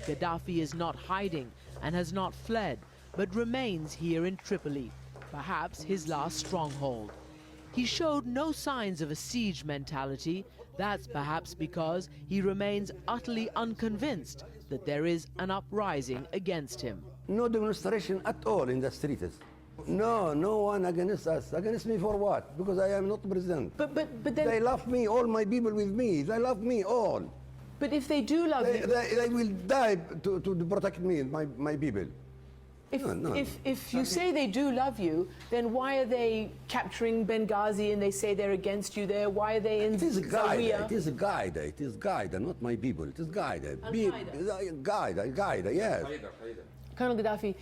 Gaddafi is not hiding and has not fled, but remains here in Tripoli, perhaps his last stronghold. He showed no signs of a siege mentality. That's perhaps because he remains utterly unconvinced that there is an uprising against him. No demonstration at all in the streets. No one against us. Against me for what? Because I am not president. But then... They love me, all my people with me. They love me, all. But if they do love you... They will die to protect me, my people. If you say they do love you, then why are they capturing Benghazi and they say they're against you there? Why are they in Zawiya? It is a guide, not my people. It is guide. Guide, yes. Colonel Gaddafi,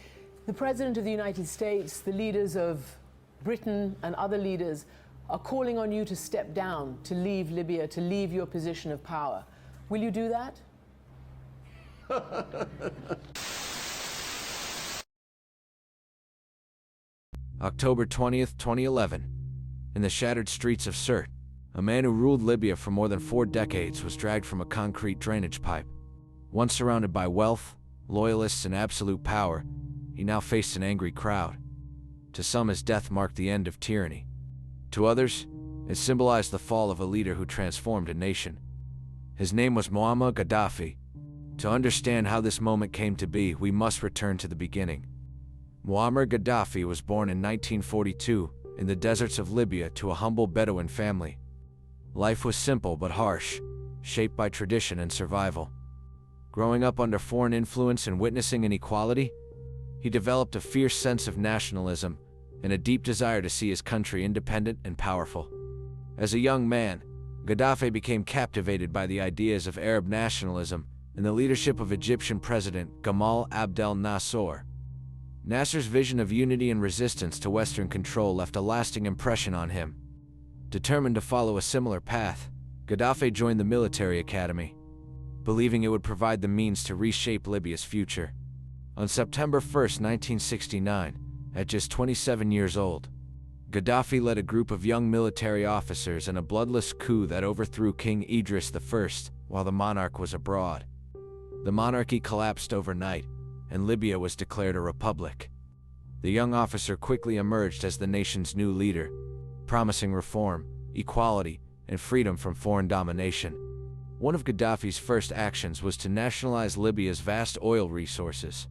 the President of the United States, the leaders of Britain and other leaders are calling on you to step down, to leave Libya, to leave your position of power. Will you do that? October 20th, 2011. In the shattered streets of Sirte, a man who ruled Libya for more than 4 decades was dragged from a concrete drainage pipe. Once surrounded by wealth, loyalists, and absolute power, he now faced an angry crowd. To some, his death marked the end of tyranny. To others, it symbolized the fall of a leader who transformed a nation. His name was Muammar Gaddafi. To understand how this moment came to be, we must return to the beginning. Muammar Gaddafi was born in 1942 in the deserts of Libya to a humble Bedouin family. Life was simple but harsh, shaped by tradition and survival. Growing up under foreign influence and witnessing inequality, he developed a fierce sense of nationalism and a deep desire to see his country independent and powerful. As a young man, Gaddafi became captivated by the ideas of Arab nationalism and the leadership of Egyptian President Gamal Abdel Nasser. Nasser's vision of unity and resistance to Western control left a lasting impression on him. Determined to follow a similar path, Gaddafi joined the military academy, believing it would provide the means to reshape Libya's future. On September 1, 1969, at just 27 years old, Gaddafi led a group of young military officers in a bloodless coup that overthrew King Idris I while the monarch was abroad. The monarchy collapsed overnight, and Libya was declared a republic. The young officer quickly emerged as the nation's new leader, promising reform, equality, and freedom from foreign domination. One of Gaddafi's first actions was to nationalize Libya's vast oil resources.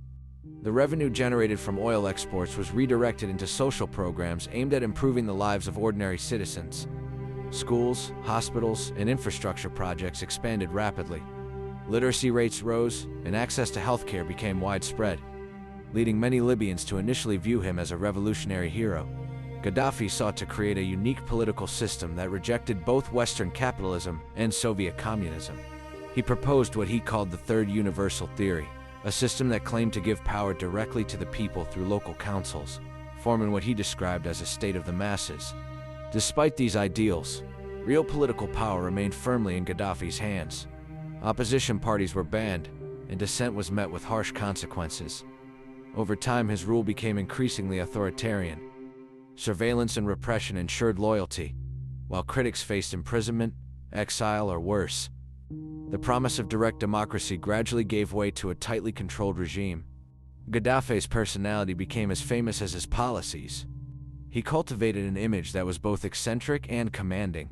The revenue generated from oil exports was redirected into social programs aimed at improving the lives of ordinary citizens. Schools, hospitals, and infrastructure projects expanded rapidly. Literacy rates rose, and access to healthcare became widespread, leading many Libyans to initially view him as a revolutionary hero. Gaddafi sought to create a unique political system that rejected both Western capitalism and Soviet communism. He proposed what he called the Third Universal Theory, a system that claimed to give power directly to the people through local councils, forming what he described as a state of the masses. Despite these ideals, real political power remained firmly in Gaddafi's hands. Opposition parties were banned, and dissent was met with harsh consequences. Over time, his rule became increasingly authoritarian. Surveillance and repression ensured loyalty, while critics faced imprisonment, exile, or worse. The promise of direct democracy gradually gave way to a tightly controlled regime. Gaddafi's personality became as famous as his policies. He cultivated an image that was both eccentric and commanding,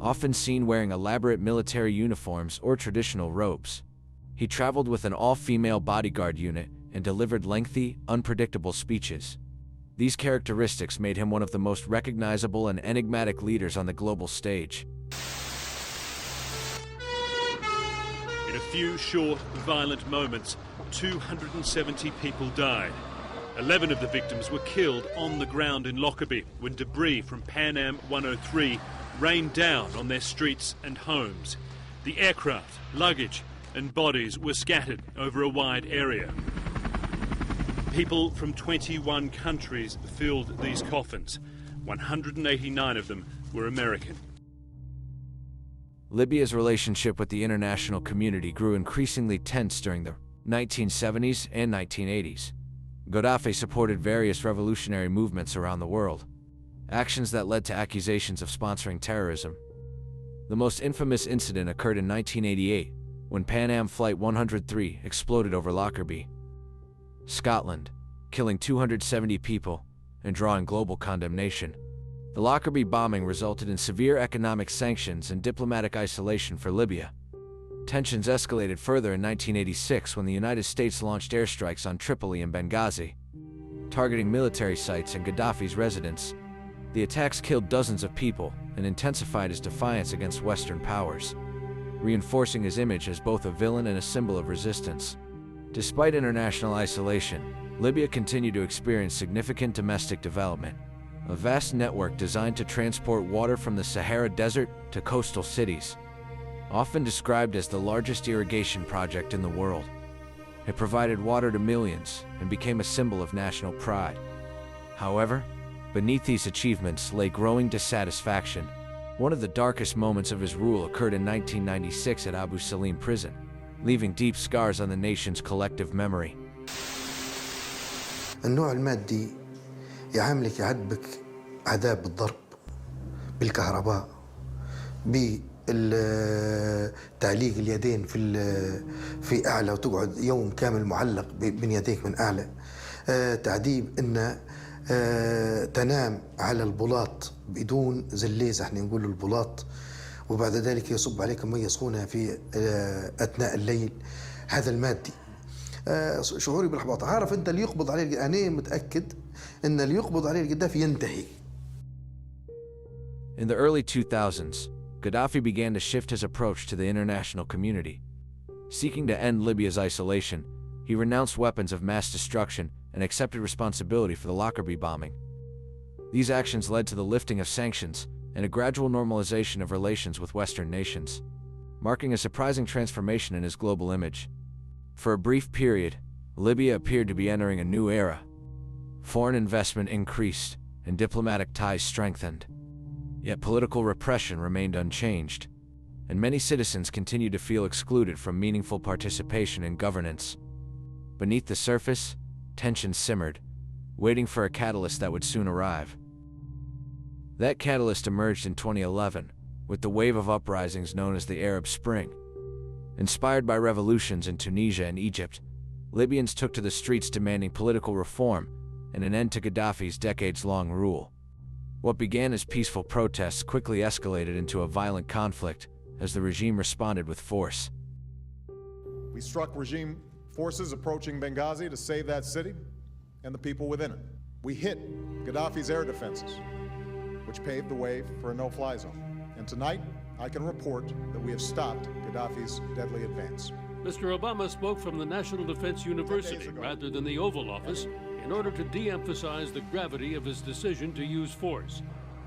often seen wearing elaborate military uniforms or traditional robes. He traveled with an all-female bodyguard unit and delivered lengthy, unpredictable speeches. These characteristics made him one of the most recognizable and enigmatic leaders on the global stage. In a few short, violent moments, 270 people died. 11 of the victims were killed on the ground in Lockerbie when debris from Pan Am 103 rained down on their streets and homes. The aircraft, luggage and bodies were scattered over a wide area. People from 21 countries filled these coffins. 189 of them were American. Libya's relationship with the international community grew increasingly tense during the 1970s and 1980s. Gaddafi supported various revolutionary movements around the world, actions that led to accusations of sponsoring terrorism. The most infamous incident occurred in 1988, when Pan Am Flight 103 exploded over Lockerbie, Scotland, killing 270 people and drawing global condemnation. The Lockerbie bombing resulted in severe economic sanctions and diplomatic isolation for Libya. Tensions escalated further in 1986 when the United States launched airstrikes on Tripoli and Benghazi, targeting military sites and Gaddafi's residence. The attacks killed dozens of people and intensified his defiance against Western powers, reinforcing his image as both a villain and a symbol of resistance. Despite international isolation, Libya continued to experience significant domestic development. A vast network designed to transport water from the Sahara Desert to coastal cities, often described as the largest irrigation project in the world. It provided water to millions and became a symbol of national pride. However, beneath these achievements lay growing dissatisfaction. One of the darkest moments of his rule occurred in 1996 at Abu Salim prison, leaving deep scars on the nation's collective memory. النوع المادي يعاملك يعذبك عذاب بالضرب بالكهرباء بالتعليق اليدين في أعلى وتقعد يوم كامل معلق بين يديك من أعلى تعذيب إن تنام على البلاط بدون زليزة احنا نقول البلاط وبعد ذلك يصب عليك مية سخونة في أثناء الليل. هذا المادي شعوري بالإحباط. عارف أنت اللي يقبض عليه أنا متأكد إن اللي يقبض عليه القذافي ينتهي. In the early 2000s, Gaddafi began to shift his approach to the international community. Seeking to end Libya's isolation, he renounced weapons of mass destruction and accepted responsibility for the Lockerbie bombing. These actions led to the lifting of sanctions and a gradual normalization of relations with Western nations, marking a surprising transformation in his global image. For a brief period, Libya appeared to be entering a new era. Foreign investment increased and diplomatic ties strengthened. Yet political repression remained unchanged, and many citizens continued to feel excluded from meaningful participation in governance. Beneath the surface, tension simmered, waiting for a catalyst that would soon arrive. That catalyst emerged in 2011, with the wave of uprisings known as the Arab Spring. Inspired by revolutions in Tunisia and Egypt, Libyans took to the streets demanding political reform and an end to Gaddafi's decades-long rule. What began as peaceful protests quickly escalated into a violent conflict as the regime responded with force. We struck regime forces approaching Benghazi to save that city and the people within it. We hit Gaddafi's air defenses, which paved the way for a no-fly zone. And tonight, I can report that we have stopped Gaddafi's deadly advance. Mr. Obama spoke from the National Defense University rather than the Oval Office in order to de-emphasize the gravity of his decision to use force.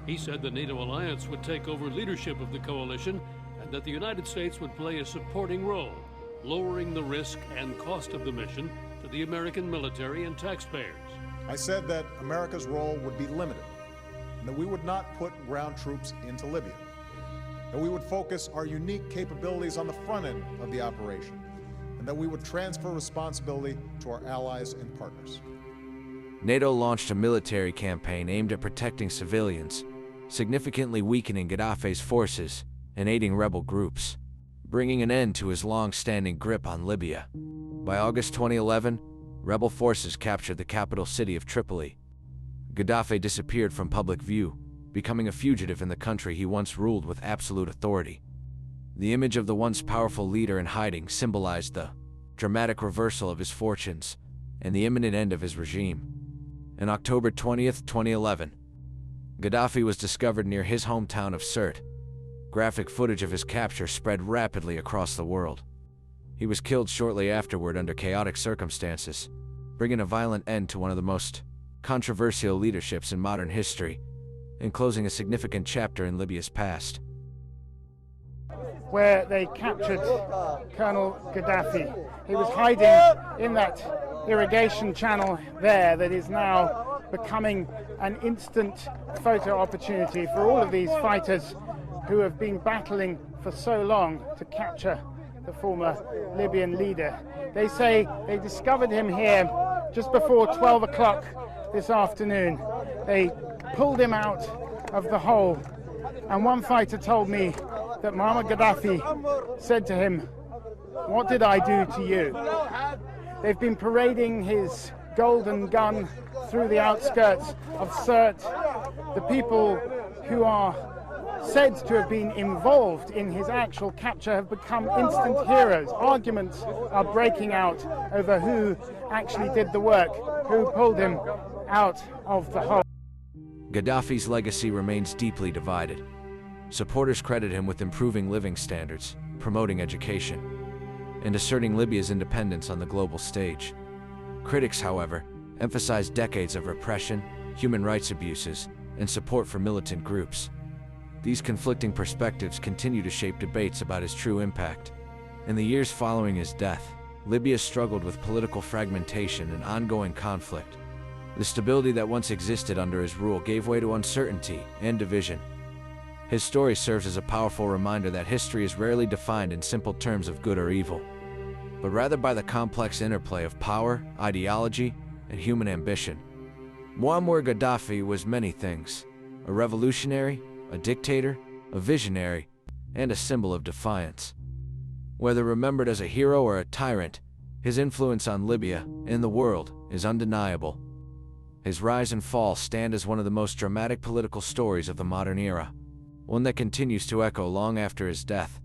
He said the NATO alliance would take over leadership of the coalition and that the United States would play a supporting role, lowering the risk and cost of the mission to the American military and taxpayers. I said that America's role would be limited and that we would not put ground troops into Libya, that we would focus our unique capabilities on the front end of the operation, and that we would transfer responsibility to our allies and partners. NATO launched a military campaign aimed at protecting civilians, significantly weakening Gaddafi's forces and aiding rebel groups, bringing an end to his long-standing grip on Libya. By August 2011, rebel forces captured the capital city of Tripoli. Gaddafi disappeared from public view, becoming a fugitive in the country he once ruled with absolute authority. The image of the once powerful leader in hiding symbolized the dramatic reversal of his fortunes and the imminent end of his regime. On October 20th, 2011, Gaddafi was discovered near his hometown of Sirte. Graphic footage of his capture spread rapidly across the world. He was killed shortly afterward under chaotic circumstances, bringing a violent end to one of the most controversial leaderships in modern history, and closing a significant chapter in Libya's past. Where they captured Colonel Gaddafi. He was hiding in that irrigation channel there that is now becoming an instant photo opportunity for all of these fighters who have been battling for so long to capture the former Libyan leader. They say they discovered him here just before 12 o'clock this afternoon. They pulled him out of the hole, and one fighter told me that Muammar Gaddafi said to him, What did I do to you? They've been parading his golden gun through the outskirts of Sirte. The people who are said to have been involved in his actual capture have become instant heroes. Arguments are breaking out over who actually did the work, who pulled him out of the hole. Gaddafi's legacy remains deeply divided. Supporters credit him with improving living standards, promoting education, and asserting Libya's independence on the global stage. Critics, however, emphasize decades of repression, human rights abuses, and support for militant groups. These conflicting perspectives continue to shape debates about his true impact. In the years following his death, Libya struggled with political fragmentation and ongoing conflict. The stability that once existed under his rule gave way to uncertainty and division. His story serves as a powerful reminder that history is rarely defined in simple terms of good or evil, but rather by the complex interplay of power, ideology, and human ambition. Muammar Gaddafi was many things: a revolutionary, a dictator, a visionary, and a symbol of defiance. Whether remembered as a hero or a tyrant, his influence on Libya and the world is undeniable. His rise and fall stand as one of the most dramatic political stories of the modern era, one that continues to echo long after his death.